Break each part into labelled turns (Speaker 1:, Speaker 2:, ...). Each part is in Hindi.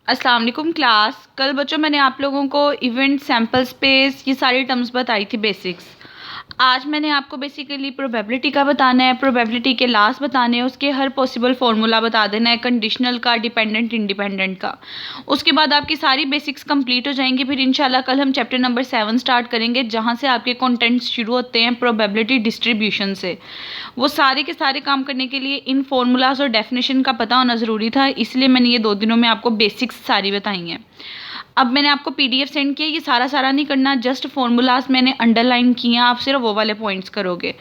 Speaker 1: अस्सलाम वालेकुम क्लास। कल बच्चों मैंने आप लोगों को इवेंट, सैम्पल स्पेस, ये सारी टर्म्स बताई थी बेसिक्स। आज मैंने आपको बेसिकली प्रोबेबिलिटी का बताना है, प्रोबेबिलिटी के लास बताने हैं, उसके हर पॉसिबल फार्मूला बता देना है, कंडीशनल का, डिपेंडेंट, इंडिपेंडेंट का। उसके बाद आपकी सारी बेसिक्स कंप्लीट हो जाएंगी। फिर इंशाल्लाह कल हम चैप्टर नंबर 7 स्टार्ट करेंगे, जहाँ से आपके कंटेंट्स शुरू होते हैं प्रोबेबिलिटी डिस्ट्रीब्यूशन से। वो सारे के सारे काम करने के लिए इन फार्मूलाज और डेफिनेशन का पता होना ज़रूरी था, इसलिए मैंने ये 2 दिनों में आपको बेसिक्स सारी बताई हैं। अब मैंने आपको पीडीएफ सेंड किया, ये सारा नहीं करना, जस्ट फार्मूलाज मैंने अंडरलाइन किए हैं, आप सिर्फ वो वाले पॉइंट्स करोगे।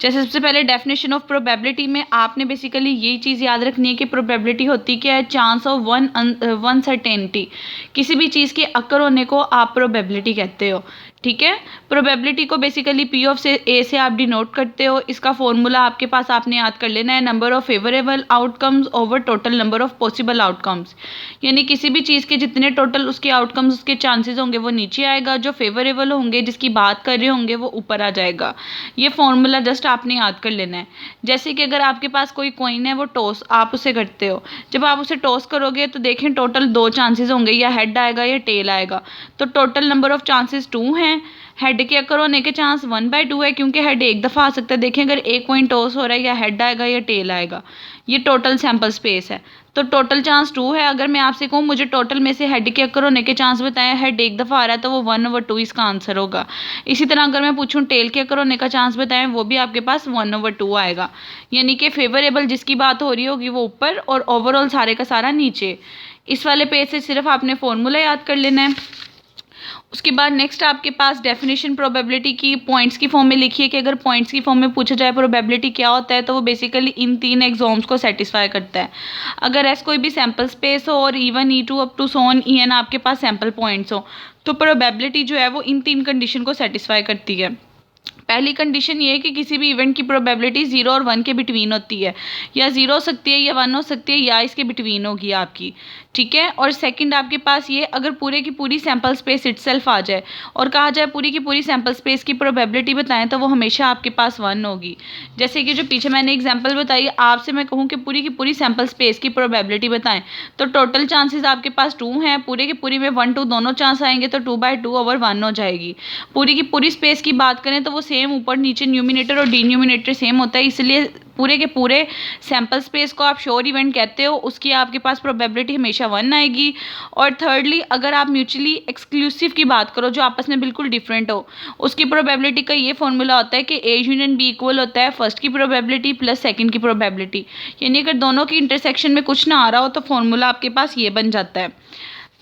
Speaker 1: जैसे सबसे पहले डेफिनेशन ऑफ प्रोबेबिलिटी में आपने बेसिकली यही चीज़ याद रखनी है कि प्रोबेबिलिटी होती क्या है, चांस ऑफ वन सर्टेनिटी। किसी भी चीज़ के अकर होने को आप प्रोबेबिलिटी कहते हो, ठीक है। प्रोबेबिलिटी को बेसिकली पी ऑफ से ए से आप डिनोट करते हो। इसका फॉर्मूला आपके पास आपने याद कर लेना है, number of favourable outcomes over total number of possible outcomes. यानी किसी भी चीज़ के जितने टोटल उसके आउटकम्स, उसके चांसेस होंगे वो नीचे आएगा, जो फेवरेबल होंगे, जिसकी बात कर रहे होंगे, वो ऊपर आ जाएगा। ये फॉर्मूला जस्ट आपने याद कर लेना है। जैसे कि अगर आपके पास कोई कॉइन है, वो टॉस आप उसे करते हो, जब आप उसे टॉस करोगे तो देखें टोटल 2 चांसेस होंगे, या हेड आएगा या टेल आएगा। तो टोटल नंबर ऑफ चांसेस 2 हैं। हेड के अकर होने के चांस 1/2 है, क्योंकि हेड एक दफ़ा आ सकता है। देखें अगर एक कॉइन टॉस हो रहा है, या हेड आएगा या टेल आएगा। ये टोटल सैम्पल स्पेस है, तो टोटल चांस 2 है। अगर मैं आपसे कहूँ मुझे टोटल में से हेड के अकर होने के चांस बताएं, हेड एक दफ़ा आ रहा है तो वो 1/2 इसका आंसर होगा। इसी तरह अगर मैं पूछूँ टेल के अकर होने का चांस बताएं, वो भी आपके पास 1/2 आएगा। यानी कि फेवरेबल जिसकी बात हो रही होगी वो ऊपर, और ओवरऑल सारे का सारा नीचे। इस वाले पेज से सिर्फ आपने फॉर्मूला याद कर लेना है। उसके बाद नेक्स्ट आपके पास डेफिनेशन प्रोबेबिलिटी की पॉइंट्स की फॉर्म में लिखी है कि अगर पॉइंट्स की फॉर्म में पूछा जाए प्रोबेबिलिटी क्या होता है, तो वो बेसिकली इन 3 एग्जाम्स को सेटिस्फाई करता है। अगर एस कोई भी सैम्पल स्पेस हो और E1 E2 up to Son En आपके पास सैम्पल पॉइंट्स हो, तो प्रोबेबिलिटी जो है वो इन 3 कंडीशन को सेटिस्फाई करती है। पहली कंडीशन ये है कि किसी भी इवेंट की प्रोबेबिलिटी 0 और 1 के बिटवीन होती है, या 0 हो सकती है, या 1 हो सकती है, या इसके बिटवीन होगी आपकी, ठीक है। और सेकंड आपके पास ये, अगर पूरे की पूरी सैम्पल स्पेस इटसेल्फ आ जाए और कहा जाए पूरी की पूरी सैम्पल स्पेस की प्रोबेबिलिटी बताएं, तो वो हमेशा आपके पास 1 होगी। जैसे कि जो पीछे मैंने एग्जाम्पल बताई, आपसे मैं कहूँ कि पूरी की पूरी सैम्पल स्पेस की प्रोबेबिलिटी बताएं, तो टोटल चांसेस आपके पास 2 हैं, पूरे की पूरी में 1 2 दोनों चांस आएंगे, तो 2/2 ओवर 1 हो जाएगी। पूरी की पूरी स्पेस की बात करें तो वो सेम ऊपर नीचे न्यूमिनेटर और डिन्यूमिनेटर सेम होता है, इसलिए पूरे के पूरे सैम्पल स्पेस को आप श्योर इवेंट कहते हो, उसकी आपके पास प्रोबेबिलिटी हमेशा 1 आएगी। और थर्डली अगर आप म्यूचुअली एक्सक्लूसिव की बात करो, जो आपस में बिल्कुल डिफरेंट हो, उसकी प्रोबेबिलिटी का ये फॉर्मूला होता है कि A यूनियन B इक्वल होता है फर्स्ट की प्रोबेबिलिटी प्लस सेकंड की प्रोबेबिलिटी। यानी अगर दोनों की इंटरसेक्शन में कुछ ना आ रहा हो तो फॉर्मूला आपके पास ये बन जाता है।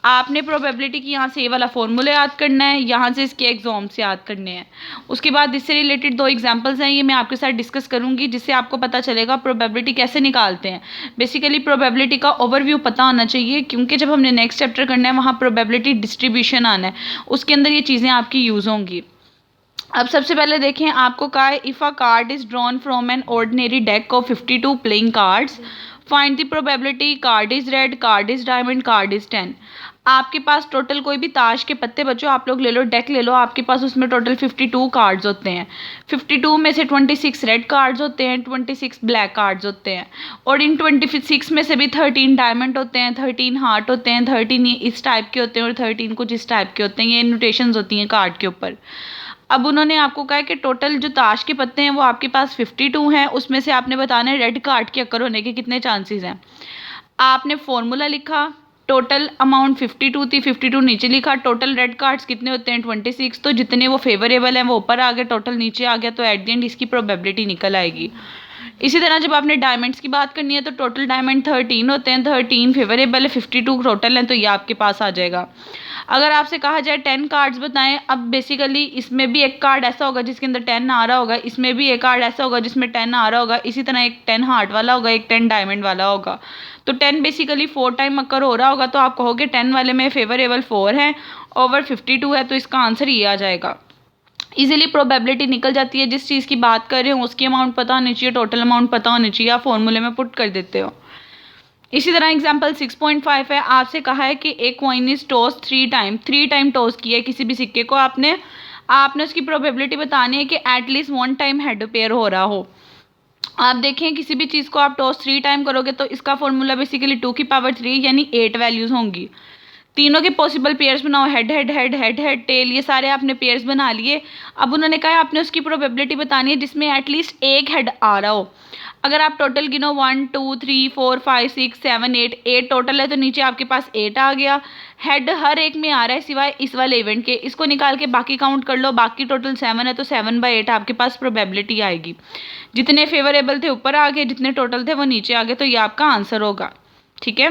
Speaker 1: आपने प्रोबेबिलिटी की यहाँ से ये वाला फॉर्मूला याद करना है, यहाँ से इसके एग्जाम से याद करने हैं। उसके बाद इससे रिलेटेड 2 एग्जांपल्स हैं, ये मैं आपके साथ डिस्कस करूँगी, जिससे आपको पता चलेगा प्रोबेबिलिटी कैसे निकालते हैं। बेसिकली प्रोबेबिलिटी का ओवरव्यू पता होना चाहिए, क्योंकि जब हमने नेक्स्ट चैप्टर करना है वहाँ प्रोबेबिलिटी डिस्ट्रीब्यूशन आना है, उसके अंदर ये चीज़ें आपकी यूज़ होंगी। अब सबसे पहले देखें, आपको कहा है if a card is drawn from an ordinary deck of 52 playing cards, find the probability card is red, card is diamond, card is 10। आपके पास टोटल कोई भी ताश के पत्ते, बच्चों आप लोग ले लो, डेक ले लो, आपके पास उसमें टोटल 52 कार्ड्स होते हैं। 52 में से 26 रेड कार्ड्स होते हैं, 26 ब्लैक कार्ड्स होते हैं, और इन 26 में से भी 13 डायमंड होते हैं, 13 हार्ट होते हैं, 13 इस टाइप के होते हैं, और 13 कुछ इस टाइप के होते हैं। ये नोटेशंस होती हैं कार्ड के ऊपर। अब उन्होंने आपको कहा है कि टोटल जो ताश के पत्ते हैं वो आपके पास 52 हैं, उसमें से आपने बताना है रेड कार्ड के अकर होने के कितने चांसेस हैं। आपने फॉर्मूला लिखा, टोटल अमाउंट 52 थी, 52 नीचे लिखा, टोटल रेड कार्ड्स कितने होते हैं 26, तो जितने वो फेवरेबल हैं वो ऊपर आ गए, टोटल नीचे आ गया, तो एट द एंड इसकी प्रोबेबिलिटी निकल आएगी। इसी तरह जब आपने डायमंड्स की बात करनी है तो टोटल डायमंड 13 होते हैं, 13 फेवरेबल है, 52 टोटल हैं, तो ये आपके पास आ जाएगा। अगर आपसे कहा जाए 10 कार्ड्स बताएं, अब बेसिकली इसमें भी एक कार्ड ऐसा होगा जिसके अंदर 10 आ रहा होगा, इसमें भी एक कार्ड ऐसा होगा जिसमें 10 आ रहा होगा, इसी तरह एक 10 हार्ट वाला होगा, एक 10 डायमंड वाला होगा। तो 10 बेसिकली 4 टाइम अकर हो रहा होगा, तो आप कहोगे 10 वाले में फेवरेबल 4 है, ओवर 52 है, तो इसका आंसर ये आ जाएगा। इजीली प्रोबेबिलिटी निकल जाती है, जिस चीज़ की बात कर रहे हो उसकी अमाउंट पता होनी चाहिए, टोटल अमाउंट पता होनी चाहिए, आप फॉर्मूले में पुट कर देते हो। इसी तरह एग्जांपल 6.5 है, आपसे कहा है कि एक coin is toss 3 time toss किया है किसी भी सिक्के को, आपने उसकी प्रोबेबिलिटी बतानी है कि एटलीस्ट 1 टाइम हेड पेयर हो रहा हो। आप देखें किसी भी चीज़ को आप टॉस 3 टाइम करोगे तो इसका फॉर्मूला बेसिकली 2 की पावर 3 यानी 8 वैल्यूज़ होंगी। तीनों के पॉसिबल पेयर्स बनाओ, head head head head head tail, ये सारे आपने पेयर्स बना लिए। अब उन्होंने कहा आपने उसकी प्रोबेबिलिटी बतानी है जिसमें एटलीस्ट एक हेड आ रहा हो। अगर आप टोटल गिनो 1 2 3 4 5 6 7 8 टोटल है तो नीचे आपके पास 8 आ गया। हेड हर एक में आ रहा है सिवाय इस वाले इवेंट के, इसको निकाल के बाकी काउंट कर लो, बाकी टोटल 7 है तो 7/8 आपके पास प्रोबेबिलिटी आएगी। जितने फेवरेबल थे ऊपर आ गए, जितने टोटल थे वो नीचे आ गए, तो ये आपका आंसर होगा। ठीक है।